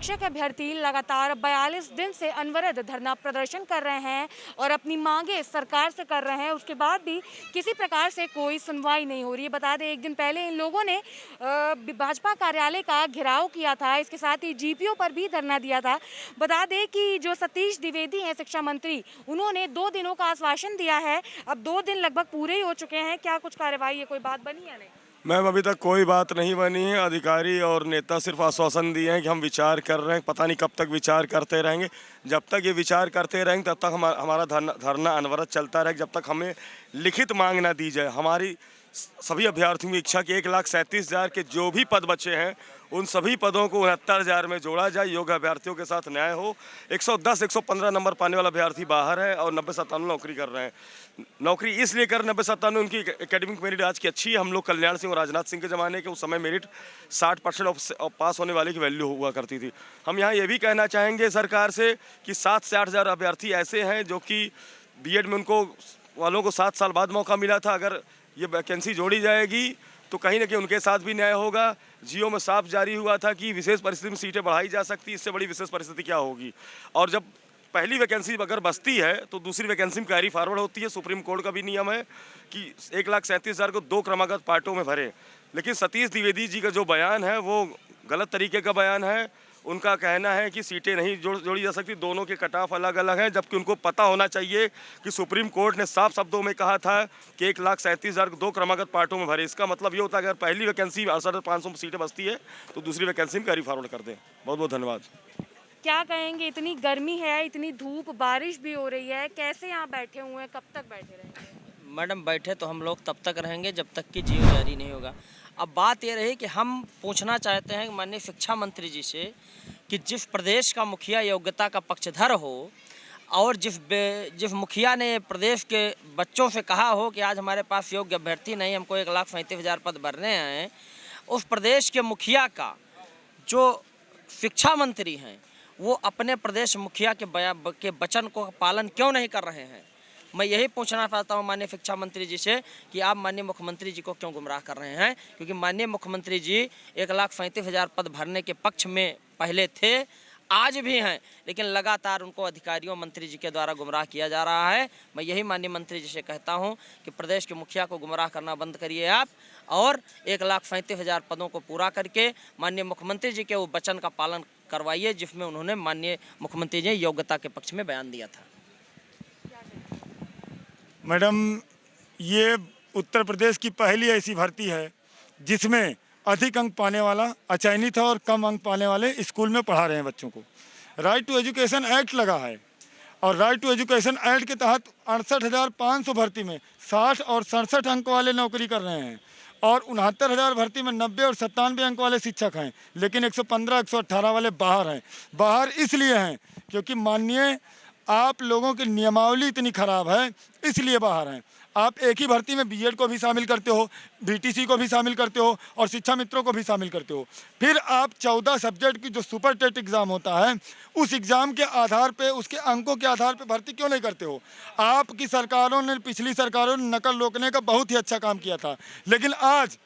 शिक्षक अभ्यर्थी लगातार 42 दिन से अनवरत धरना प्रदर्शन कर रहे हैं और अपनी मांगे सरकार से कर रहे हैं। उसके बाद भी किसी प्रकार से कोई सुनवाई नहीं हो रही है। बता दें, एक दिन पहले इन लोगों ने भाजपा कार्यालय का घेराव किया था, इसके साथ ही जीपीओ पर भी धरना दिया था। बता दें कि जो सतीश द्विवेदी हैं शिक्षा मंत्री, उन्होंने 2 दिनों का आश्वासन दिया है। अब 2 दिन लगभग पूरे ही हो चुके हैं। क्या कुछ कार्रवाई है, कोई बात बनी या नहीं? मैम, अभी तक कोई बात नहीं बनी है। अधिकारी और नेता सिर्फ आश्वासन दिए हैं कि हम विचार कर रहे हैं। पता नहीं कब तक विचार करते रहेंगे। जब तक ये विचार करते रहेंगे तब तक हमारा धरना अनवरत चलता रहेगा, जब तक हमें लिखित मांग ना दी जाए। हमारी सभी अभ्यर्थियों की इच्छा कि 1,37,000 के जो भी पद बचे हैं उन सभी पदों को 69,000 में जोड़ा जाए। योग्य अभ्यर्थियों के साथ न्याय हो। 110 115 नंबर पाने वाला अभ्यर्थी बाहर है और 90-97 नौकरी कर रहे हैं। नौकरी इसलिए कर 90-97 उनकी एकेडमिक मेरिट आज की अच्छी है। हम लोग कल्याण सिंह और राजनाथ सिंह के ज़माने के उस समय मेरिट 60% ऑफ पास होने वाले की वैल्यू हुआ करती थी। हम यहाँ ये भी कहना चाहेंगे सरकार से कि 7 से 8 हज़ार अभ्यर्थी ऐसे हैं जो कि बीएड में उनको वालों को 7 साल बाद मौका मिला था। अगर ये वैकेंसी जोड़ी जाएगी तो कहीं ना कहीं उनके साथ भी न्याय होगा। जियो में साफ जारी हुआ था कि विशेष परिस्थिति में सीटें बढ़ाई जा सकती। इससे बड़ी विशेष परिस्थिति क्या होगी? और जब पहली वैकेंसी अगर बचती है तो दूसरी वैकेंसी में कैरी फॉरवर्ड होती है। सुप्रीम कोर्ट का भी नियम है कि 1,37,000 को 2 क्रमागत पार्टों में भरें। लेकिन सतीश द्विवेदी जी का जो बयान है वो गलत तरीके का बयान है। उनका कहना है कि सीटें नहीं जोड़ी जा सकती, दोनों के कट ऑफ अलग अलग हैं, जबकि उनको पता होना चाहिए कि सुप्रीम कोर्ट ने साफ शब्दों में कहा था कि 1,37,000 को 2 क्रमागत पार्टों में भरे। इसका मतलब ये होता है कि अगर पहली वैकेंसी 68,500 सीटें बचती है तो दूसरी वैकेंसी में कैरी फॉरवर्ड कर दें। बहुत बहुत धन्यवाद। क्या कहेंगे, इतनी गर्मी है, इतनी धूप, बारिश भी हो रही है, कैसे यहाँ बैठे हुए हैं, कब तक बैठे रहेंगे? मैडम, बैठे तो हम लोग तब तक रहेंगे जब तक कि जीव जारी नहीं होगा। अब बात ये रही कि हम पूछना चाहते हैं माननीय शिक्षा मंत्री जी से कि जिस प्रदेश का मुखिया योग्यता का पक्षधर हो और जिस मुखिया ने प्रदेश के बच्चों से कहा हो कि आज हमारे पास योग्य अभ्यर्थी नहीं, हमको 1,37,000 पद भरने हैं, उस प्रदेश के मुखिया का जो शिक्षा मंत्री हैं वो अपने प्रदेश मुखिया के वचन को पालन क्यों नहीं कर रहे हैं? मैं यही पूछना चाहता हूँ माननीय शिक्षा मंत्री जी से कि आप माननीय मुख्यमंत्री जी को क्यों गुमराह कर रहे हैं? क्योंकि माननीय मुख्यमंत्री जी 1,37,000 पद भरने के पक्ष में पहले थे, आज भी हैं, लेकिन लगातार उनको अधिकारियों मंत्री जी के द्वारा गुमराह किया जा रहा है। मैं यही माननीय मंत्री जी से कहता हूं कि प्रदेश के मुखिया को गुमराह करना बंद करिए आप और 1,37,000 पदों को पूरा करके माननीय मुख्यमंत्री जी के वो वचन का पालन करवाइए जिसमें उन्होंने माननीय मुख्यमंत्री जी योग्यता के पक्ष में बयान दिया था। मैडम, ये उत्तर प्रदेश की पहली ऐसी भर्ती है जिसमें अधिक अंक पाने वाला अचयनित है और कम अंक पाने वाले स्कूल में पढ़ा रहे हैं बच्चों को। राइट टू एजुकेशन एक्ट लगा है और राइट टू एजुकेशन एक्ट के तहत 68,500 भर्ती में 60 और 67 अंक वाले नौकरी कर रहे हैं और 69,000 भर्ती में 90 और 97 अंक वाले शिक्षक हैं, लेकिन 115 118 वाले बाहर हैं। बाहर इसलिए हैं क्योंकि माननीय आप लोगों की नियमावली इतनी ख़राब है, इसलिए बाहर हैं। आप एक ही भर्ती में बीएड को भी शामिल करते हो, बीटीसी को भी शामिल करते हो और शिक्षा मित्रों को भी शामिल करते हो। फिर आप 14 सब्जेक्ट की जो सुपर टेट एग्ज़ाम होता है उस एग्ज़ाम के आधार पे, उसके अंकों के आधार पे भर्ती क्यों नहीं करते हो? आपकी सरकारों ने, पिछली सरकारों ने नकल रोकने का बहुत ही अच्छा काम किया था, लेकिन आज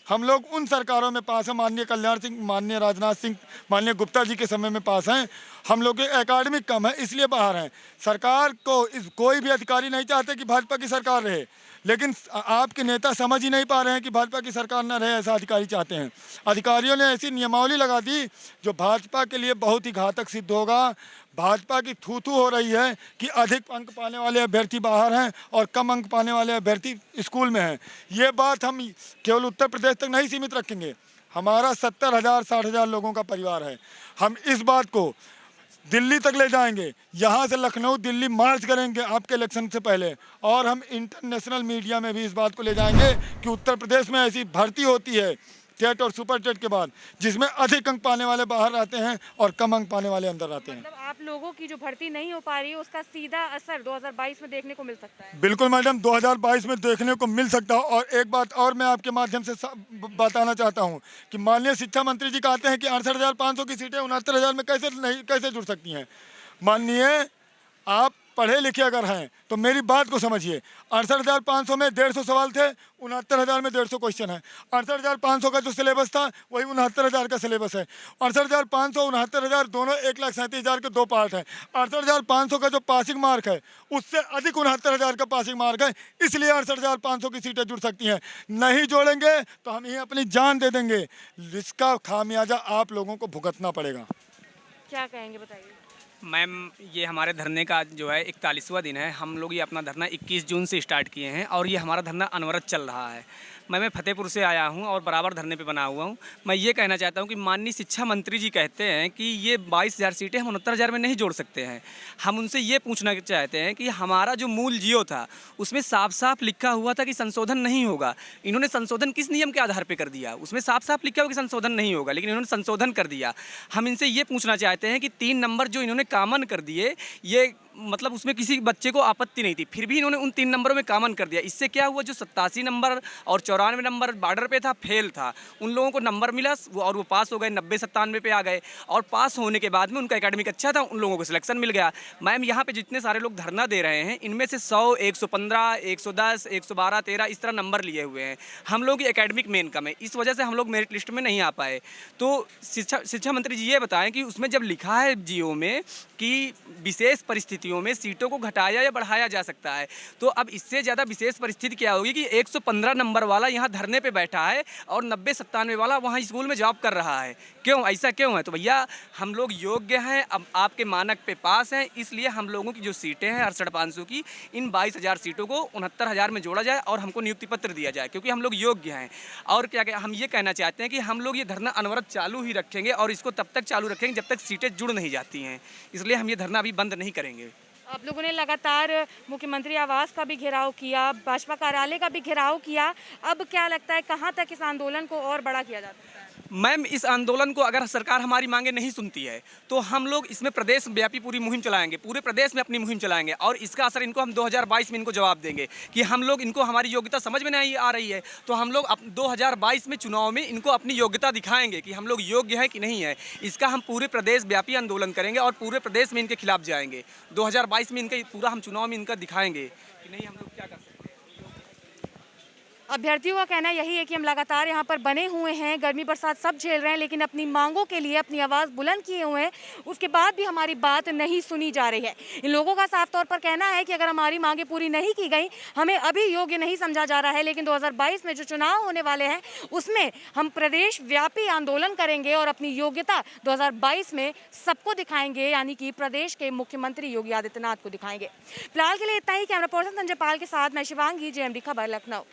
हम लोग उन सरकारों में पास हैं। माननीय कल्याण सिंह, माननीय राजनाथ सिंह, माननीय गुप्ता जी के समय में पास हैं। हम लोग के एकेडमिक कम है इसलिए बाहर हैं। सरकार को कोई भी अधिकारी नहीं चाहते कि भाजपा की सरकार रहे, लेकिन आपके नेता समझ ही नहीं पा रहे हैं कि भाजपा की सरकार न रहे, ऐसा अधिकारी चाहते हैं। अधिकारियों ने ऐसी नियमावली लगा दी जो भाजपा के लिए बहुत ही घातक सिद्ध होगा। भाजपा की थू-थू हो रही है कि अधिक अंक पाने वाले अभ्यर्थी बाहर हैं और कम अंक पाने वाले अभ्यर्थी स्कूल में हैं। ये बात हम केवल उत्तर प्रदेश तक नहीं सीमित रखेंगे। हमारा 70,000 60,000 लोगों का परिवार है। हम इस बात को दिल्ली तक ले जाएंगे, यहाँ से लखनऊ दिल्ली मार्च करेंगे आपके इलेक्शन से पहले, और हम इंटरनेशनल मीडिया में भी इस बात को ले जाएंगे कि उत्तर प्रदेश में ऐसी भर्ती होती है टेट और सुपर टेट के बाद जिसमें अधिक अंक पाने वाले बाहर आते हैं और कम अंक पाने वाले अंदर आते हैं। मतलब आप लोगों की जो भर्ती नहीं हो पा रही है उसका सीधा असर 2022 में देखने को मिल सकता है? बिल्कुल मैडम, 2022 में देखने को मिल सकता है। और एक बात और मैं आपके माध्यम से बताना चाहता हूं कि माननीय शिक्षा मंत्री जी कहते हैं कि 68,500 की सीटें 69,000 में कैसे जुड़ सकती हैं। माननीय, आप पढ़े लिखे अगर हैं तो मेरी बात को समझिए। 68,500 में 150 सवाल थे, 69,000 में 150 क्वेश्चन है। 68,500 का जो सिलेबस था वही 69,000 का सिलेबस है। 68,500 69,000 दोनों 1,37,000 के दो पार्ट हैं। 68,500 का जो पासिंग मार्क है उससे अधिक 69,000 का पासिंग मार्क है, इसलिए 68,500 की सीटें जुड़ सकती हैं। नहीं जोड़ेंगे तो हम यहीं अपनी जान दे देंगे, इसका खामियाजा आप लोगों को भुगतना पड़ेगा। क्या कहेंगे बताइए। मैम, ये हमारे धरने का जो है 41वां दिन है। हम लोग ये अपना धरना 21 जून से स्टार्ट किए हैं और ये हमारा धरना अनवरत चल रहा है। मैं फतेहपुर से आया हूँ और बराबर धरने पे बना हुआ हूँ। मैं ये कहना चाहता हूँ कि माननीय शिक्षा मंत्री जी कहते हैं कि ये 22,000 सीटें हम 69,000 में नहीं जोड़ सकते हैं। हम उनसे ये पूछना चाहते हैं कि हमारा जो मूल जियो था उसमें साफ साफ लिखा हुआ था कि संशोधन नहीं होगा। इन्होंने संशोधन किस नियम के आधार पर कर दिया? उसमें साफ साफ लिखा हुआ कि संशोधन नहीं होगा, लेकिन इन्होंने संशोधन कर दिया। हम इनसे ये पूछना चाहते हैं कि 3 नंबर जो इन्होंने कॉमन कर दिए, ये मतलब उसमें किसी बच्चे को आपत्ति नहीं थी, फिर भी इन्होंने उन 3 नंबरों में कॉमन कर दिया। इससे क्या हुआ, जो 87 नंबर और 94 नंबर बॉर्डर पे था, फेल था, उन लोगों को नंबर मिला और वो पास हो गए, 90-97 पे आ गए। और पास होने के बाद में उनका एकेडमिक अच्छा था, उन लोगों को सिलेक्शन मिल गया। मैम, यहाँ पे जितने सारे लोग धरना दे रहे हैं इनमें से 100, 115, 110, 112, 13 इस तरह नंबर लिए हुए हैं। हम लोग एकेडमिक मेन कम है, इस वजह से हम लोग मेरिट लिस्ट में नहीं आ पाए। तो शिक्षा मंत्री जी ये बताएं कि उसमें जब लिखा है जियो में कि विशेष परिस्थितियों में सीटों को घटाया या बढ़ाया जा सकता है, तो अब इससे ज़्यादा विशेष परिस्थिति क्या होगी कि 115 नंबर वाला यहाँ धरने पे बैठा है और 90-97 वाला वहाँ स्कूल में जॉब कर रहा है। क्यों ऐसा क्यों है? तो भैया, हम लोग योग्य हैं, अब आपके मानक पे पास हैं, इसलिए हम लोगों की जो सीटें हैं 68,500 की, इन 22,000 सीटों को 69,000 में जोड़ा जाए और हमको नियुक्ति पत्र दिया जाए, क्योंकि हम लोग योग्य हैं। और क्या हम ये कहना चाहते हैं कि हम लोग ये धरना अनवरत चालू ही रखेंगे और इसको तब तक चालू रखेंगे जब तक सीटें जुड़ नहीं जाती हैं, इसलिए हम ये धरना अभी बंद नहीं करेंगे। आप लोगों ने लगातार मुख्यमंत्री आवास का भी घेराव किया, भाजपा कार्यालय का भी घेराव किया, अब क्या लगता है कहाँ तक इस आंदोलन को और बड़ा किया जा सकता है? मैम, इस आंदोलन को अगर सरकार हमारी मांगे नहीं सुनती है तो हम लोग इसमें प्रदेश व्यापी पूरी मुहिम चलाएंगे, पूरे प्रदेश में अपनी मुहिम चलाएंगे और इसका असर इनको हम 2022 में इनको जवाब देंगे कि हम लोग इनको हमारी योग्यता समझ में नहीं आ रही है, तो हम लोग 2022 में चुनाव में इनको अपनी योग्यता दिखाएंगे कि हम लोग योग्य हैं कि नहीं है। इसका हम पूरे प्रदेश व्यापी आंदोलन करेंगे और पूरे प्रदेश में इनके खिलाफ जाएंगे। 2022 में इनके पूरा हम चुनाव में इनका दिखाएंगे कि नहीं हम लोग क्या कर सकते हैं। अभ्यर्थियों का कहना यही है कि हम लगातार यहाँ पर बने हुए हैं, गर्मी बरसात सब झेल रहे हैं, लेकिन अपनी मांगों के लिए अपनी आवाज़ बुलंद किए हुए हैं, उसके बाद भी हमारी बात नहीं सुनी जा रही है। इन लोगों का साफ तौर पर कहना है कि अगर हमारी मांगें पूरी नहीं की गई, हमें अभी योग्य नहीं समझा जा रहा है, लेकिन 2022 में जो चुनाव होने वाले हैं उसमें हम प्रदेश व्यापी आंदोलन करेंगे और अपनी योग्यता 2022 में सबको दिखाएंगे, यानी कि प्रदेश के मुख्यमंत्री योगी आदित्यनाथ को दिखाएंगे। फिलहाल के लिए इतना ही। कैमरा पर्सन संजय पाल के साथ मैं शिवांगी, JMD खबर, लखनऊ।